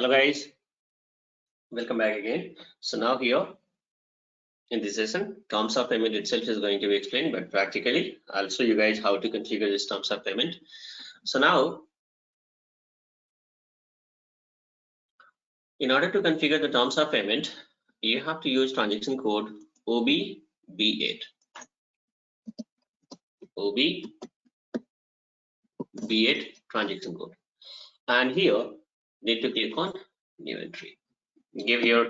Hello guys, welcome back again. So now here in this session, terms of payment itself is going to be explained, but practically I'll show you guys how to configure this terms of payment. So now, in order to configure the terms of payment, you have to use transaction code OBB8. OBB8 transaction code. And here, need to click on new entry. Give your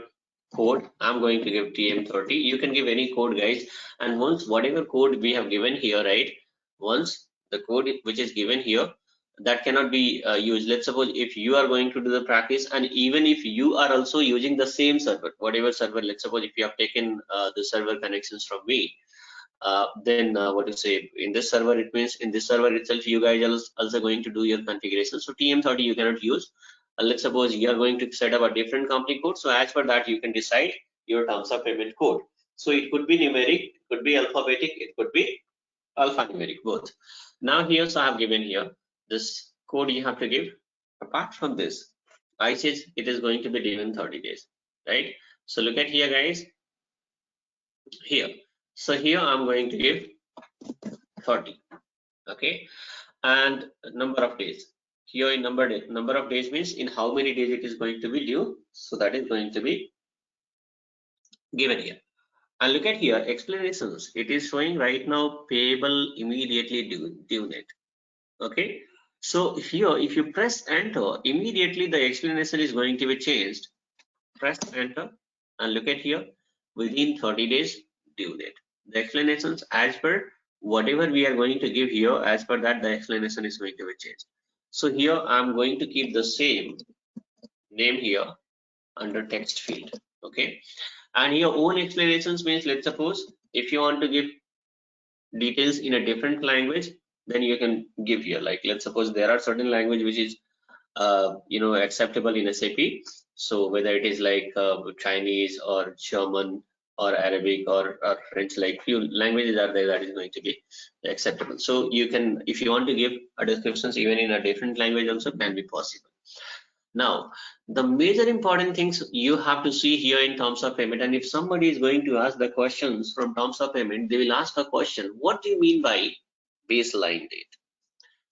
code. I'm going to give TM30. You can give any code, guys, and once whatever code we have given here, right, once the code which is given here, that cannot be used. Let's suppose if you are going to do the practice, and even if you are also using the same server, whatever server, let's suppose if you have taken the server connections from me, then what to say, in this server, it means in this server itself you guys are also going to do your configuration. So TM30 you cannot use. Let's suppose you are going to set up a different company code, so as per that you can decide your terms of payment code. So it could be numeric, it could be alphabetic, it could be alphanumeric, both. Now here, so I have given here this code you have to give. Apart from this, I says it is going to be given 30 days, right? So look at here, guys, here. So here I'm going to give 30, okay, and number of days. Here in number of days means in how many days it is going to be due. So that is going to be given here. And look at here, explanations. It is showing right now payable immediately due net. Okay. So here, if you press enter, immediately the explanation is going to be changed. Press enter and look at here, within 30 days due date. The explanations as per whatever we are going to give here, as per that the explanation is going to be changed. So here I'm going to keep the same name here under text field, okay. And your own explanations means, let's suppose if you want to give details in a different language, then you can give here, like let's suppose there are certain language which is acceptable in SAP. So whether it is like Chinese or German or Arabic or French, like few languages are there that is going to be acceptable. So you can, if you want to give a descriptions even in a different language also can be possible. Now, the major important things you have to see here in terms of payment, and if somebody is going to ask the questions from terms of payment, they will ask a question, what do you mean by baseline date?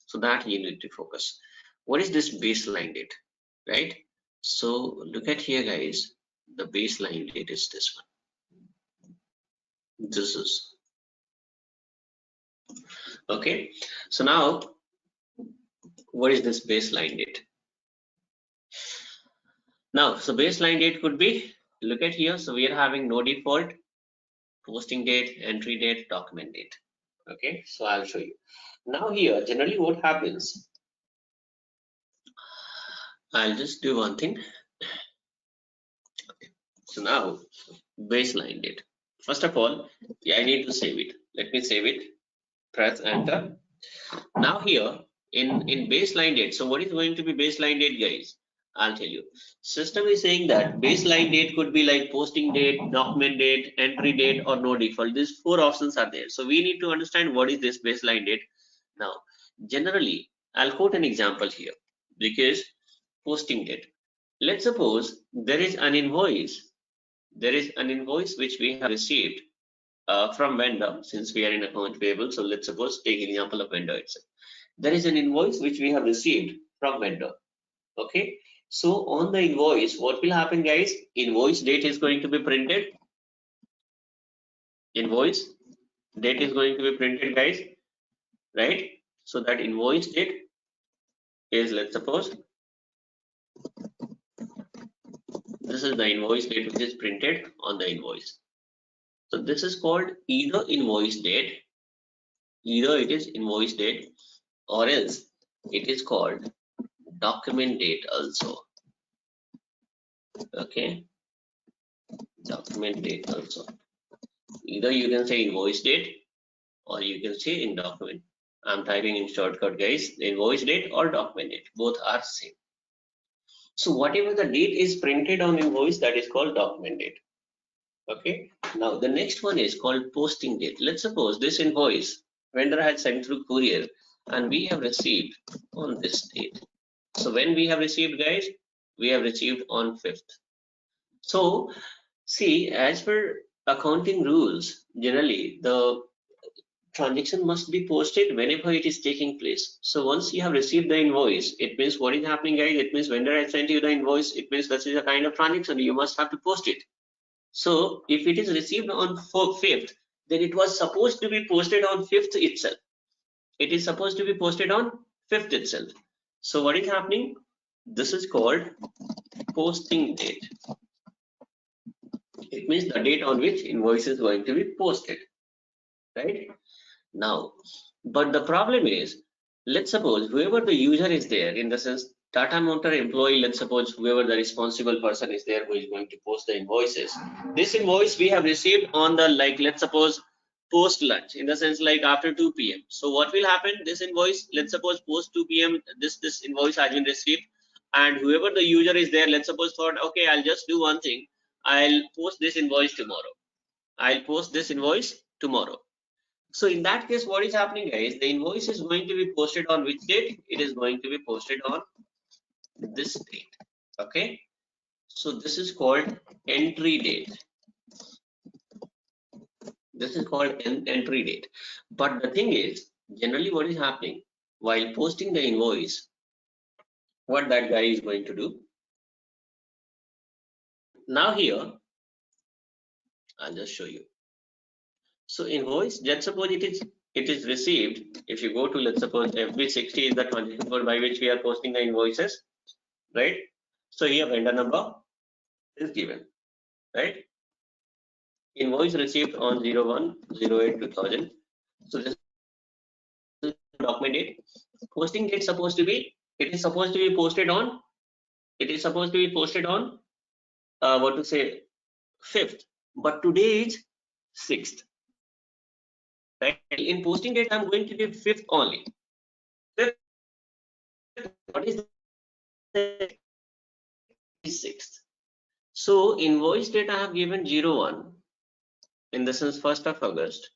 So that you need to focus. What is this baseline date, right? So look at here, guys, the baseline date is this one. This is, okay. So now, what is this baseline date? Now, so baseline date could be, look at here, so we are having no default, posting date, entry date, document date. Okay, so I'll show you. Now here, generally what happens, I'll just do one thing. Okay. So now, baseline date. First of all, I need to save it. Let me save it. Press enter. Now here, in baseline date, so what is going to be baseline date, guys? I'll tell you. System is saying that baseline date could be like posting date, document date, entry date, or no default. These four options are there. So we need to understand what is this baseline date. Now, generally, I'll quote an example here, because posting date. Let's suppose there is an invoice. There is an invoice which we have received from vendor, since we are in account payable. So let's suppose take example of vendor itself. There is an invoice which we have received from vendor. Okay. So on the invoice, what will happen, guys? Invoice date is going to be printed. Invoice date is going to be printed, guys, right? So that invoice date is, let's suppose, this is the invoice date which is printed on the invoice. So this is called either invoice date, either it is invoice date, or else it is called document date also. Okay, document date also. Either you can say invoice date or you can say in document. I'm typing in shortcut, guys, invoice date or document date, both are same. So whatever the date is printed on invoice, that is called document date. Okay, now the next one is called posting date. Let's suppose this invoice vendor had sent through courier and we have received on this date. So when we have received, guys, we have received on 5th. So see, as per accounting rules, generally the transaction must be posted whenever it is taking place. So once you have received the invoice, it means what is happening, guys? It means vendor has sent you the invoice. It means this is a kind of transaction. You must have to post it. So if it is received on 5th, then it was supposed to be posted on 5th itself. It is supposed to be posted on 5th itself. So what is happening? This is called posting date. It means the date on which invoice is going to be posted, right? Now, but the problem is, let's suppose whoever the user is there, in the sense data monitor employee, let's suppose whoever the responsible person is there who is going to post the invoices. This invoice we have received on the, like, let's suppose post lunch, in the sense like after 2 p.m. So what will happen? This invoice, let's suppose post 2 p.m. this invoice has been received, and whoever the user is there, let's suppose thought, okay, I'll just do one thing. I'll post this invoice tomorrow. I'll post this invoice tomorrow. So in that case, what is happening, guys? The invoice is going to be posted on which date? It is going to be posted on this date. Okay. So this is called entry date. This is called entry date. But the thing is, generally what is happening while posting the invoice, what that guy is going to do. Now here, I'll just show you. So invoice, let's suppose it is received. If you go to, let's suppose FB60 is the transaction code by which we are posting the invoices, right? So here vendor number is given, right? Invoice received on 01/08/2000. So this is document date. Posting date supposed to be, it is supposed to be posted on, what to say, 5th, but today is 6th, right? In posting date, I'm going to give 5th only. 5th, what is the 6th? So invoice date I have given 01, in the sense 1st of August.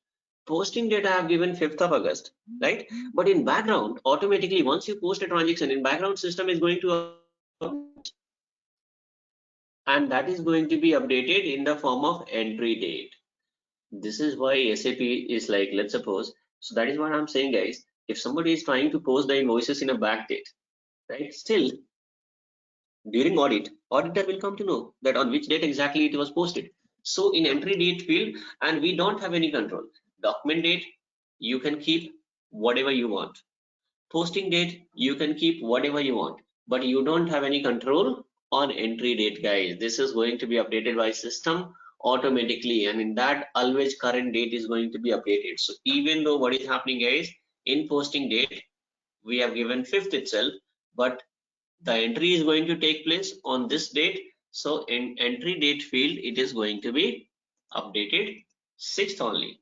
Posting date I have given 5th of August, right? But in background, automatically, once you post a transaction, in background system is going to, and that is going to be updated in the form of entry date. This is why SAP is like, let's suppose, so that is what I'm saying, guys. If somebody is trying to post the invoices in a back date, right? Still, during audit, auditor will come to know that on which date exactly it was posted. So in entry date field, and we don't have any control. Document date, you can keep whatever you want. Posting date, you can keep whatever you want, but you don't have any control on entry date, guys. This is going to be updated by system automatically, and in that always current date is going to be updated. So even though what is happening, guys, in posting date we have given 5th itself, but the entry is going to take place on this date. So in entry date field, it is going to be updated 6th only,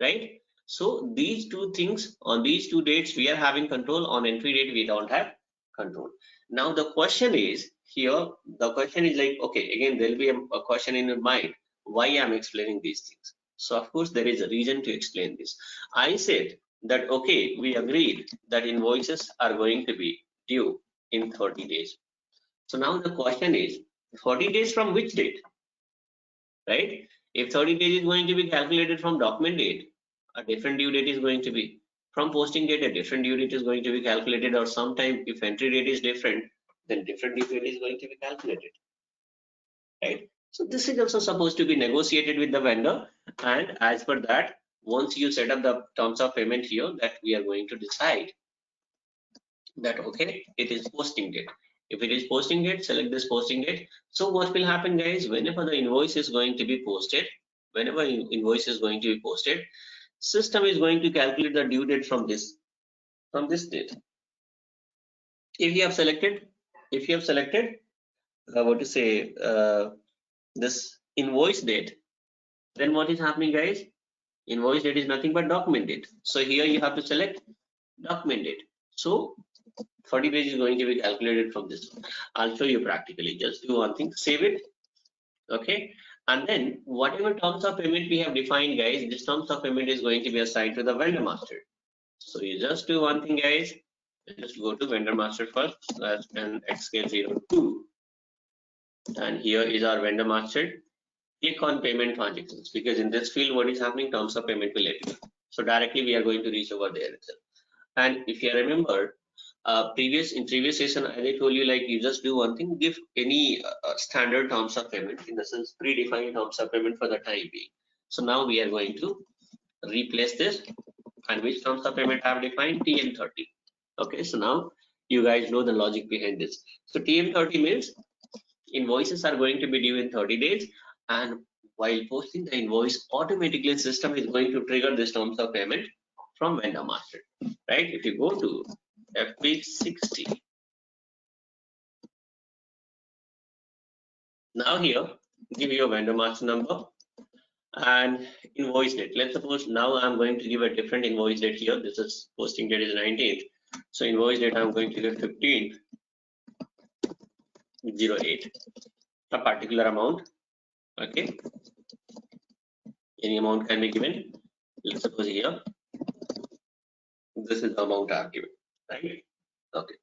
right? So these two things, on these two dates we are having control. On entry date we don't have control. Now the question is here, the question is like, okay, again there will be a question in your mind, why I'm explaining these things. So of course there is a reason to explain this. I said that, okay, we agreed that invoices are going to be due in 30 days. So now the question is, 30 days from which date, right? If 30 days is going to be calculated from document date, a different due date is going to be. From posting date, a different due date is going to be calculated, or sometime if entry date is different, then different due date is going to be calculated, right? So this is also supposed to be negotiated with the vendor, and as per that, once you set up the terms of payment here, that we are going to decide that, okay, it is posting date. If it is posting date, select this posting date. So what will happen, guys, whenever the invoice is going to be posted, system is going to calculate the due date from this date. If you have selected what to say, this invoice date, then what is happening, guys? Invoice date is nothing but document date. So here you have to select document date. So 30 days is going to be calculated from this. I'll show you practically. Just do one thing, save it, okay, and then whatever terms of payment we have defined, guys, this terms of payment is going to be assigned to the vendor master. So you just do one thing, guys, just go to vendor master first, and xk02, and here is our vendor master. Click on payment transactions, because in this field what is happening, terms of payment will let you know. So directly we are going to reach over there itself. And if you remember, in previous session, as I told you, like you just do one thing, give any standard terms of payment, in the sense predefined terms of payment for the time being. So now we are going to replace this, and which terms of payment I have defined, TM30. Okay, so now you guys know the logic behind this. So TM30 means invoices are going to be due in 30 days, and while posting the invoice, automatically system is going to trigger this terms of payment from vendor master, right? If you go to FP60, now here give your vendor master number and invoice date. Let's suppose now I'm going to give a different invoice date here. This is posting date is 19th, so invoice date I'm going to give 15/08, a particular amount. Okay, any amount can be given. Let's suppose here this is the amount I've given, right? Okay,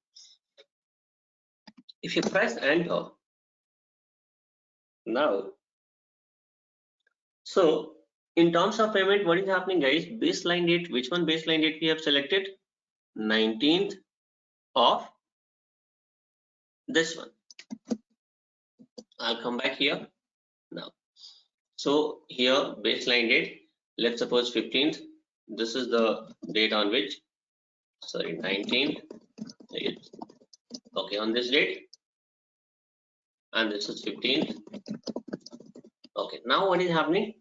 if you press enter now, so in terms of payment, what is happening, guys? Baseline date, which one baseline date we have selected? 19th of this one. I'll come back here now. So here baseline date, let's suppose 15th. This is the date on which, sorry, 19th. Okay, on this date, and this is 15th. Okay, now what is happening?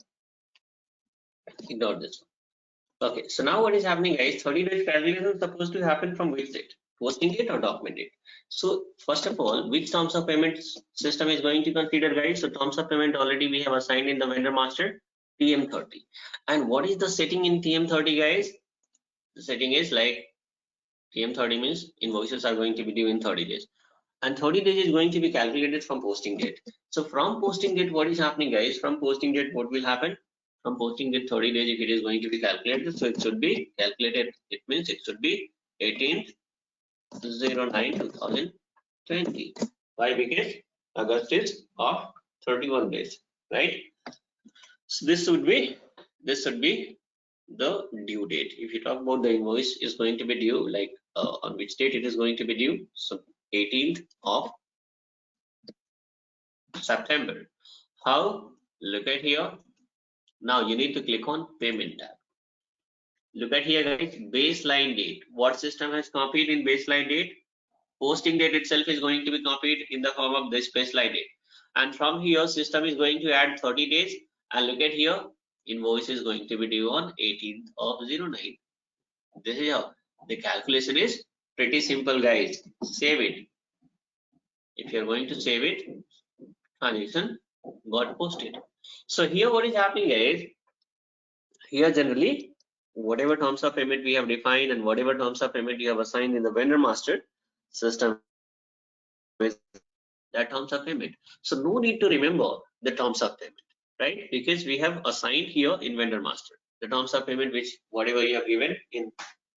Ignore this one. Okay, so now what is happening, guys? 30 days calculation is supposed to happen from which date? Posting date or document date? So first of all, which terms of payment system is going to consider, guys? So terms of payment already we have assigned in the vendor master, TM30. And what is the setting in TM30, guys? The setting is like TM30 means invoices are going to be due in 30 days. And 30 days is going to be calculated from posting date. So from posting date, what is happening, guys? From posting date, what will happen? From posting date 30 days, if it is going to be calculated, so it should be calculated. It means it should be 18/09/2020. Why? Because August is of 31 days, right? So this should be the due date. If you talk about the invoice is going to be due, like on which date it is going to be due, so 18th of September. How? Look at here. Now you need to click on payment tab. Look at here, guys, baseline date. What system has copied in baseline date? Posting date itself is going to be copied in the form of this baseline date. And from here, system is going to add 30 days. And look at here, invoice is going to be due on 18th of 09. This is how the calculation is pretty simple, guys. Save it. If you're going to save it, transaction got posted. So here what is happening is, here generally whatever terms of payment we have defined and whatever terms of payment you have assigned in the vendor master system is that terms of payment. So no need to remember the terms of payment, right? Because we have assigned here in vendor master the terms of payment, which whatever you have given in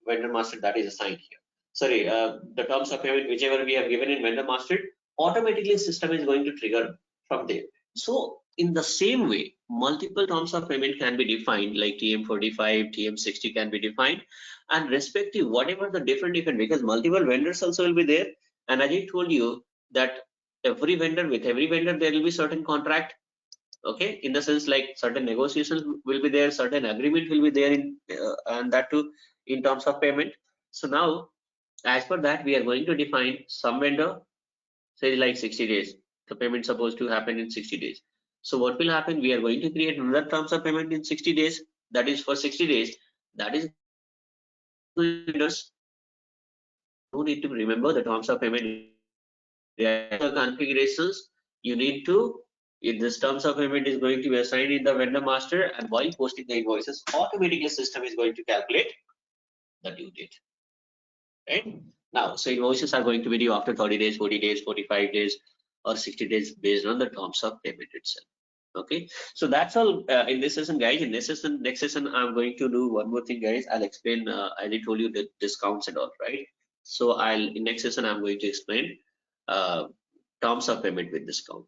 vendor master, that is assigned here. Sorry, the terms of payment whichever we have given in vendor master, automatically system is going to trigger from there. So in the same way, multiple terms of payment can be defined, like TM45, TM60 can be defined, and respective whatever the different, because multiple vendors also will be there. And as I told you that every vendor, with every vendor there will be certain contract, okay, in the sense like certain negotiations will be there, certain agreement will be there in and that too in terms of payment. So now as per that, we are going to define some vendor, say like 60 days, the payment supposed to happen in 60 days. So what will happen, we are going to create another terms of payment in 60 days, that is for 60 days, that is vendors. No need to remember the terms of payment. The configurations you need to, if this terms of payment is going to be assigned in the vendor master, and while posting the invoices, automatically system is going to calculate the due date, right? Now, so invoices are going to be due after 30 days, 40 days, 45 days, or 60 days based on the terms of payment itself. Okay, so that's all in this session, guys. In this session, next session, I'm going to do one more thing, guys. I'll explain, as I told you, the discounts and all, right? So in next session, I'm going to explain terms of payment with discount.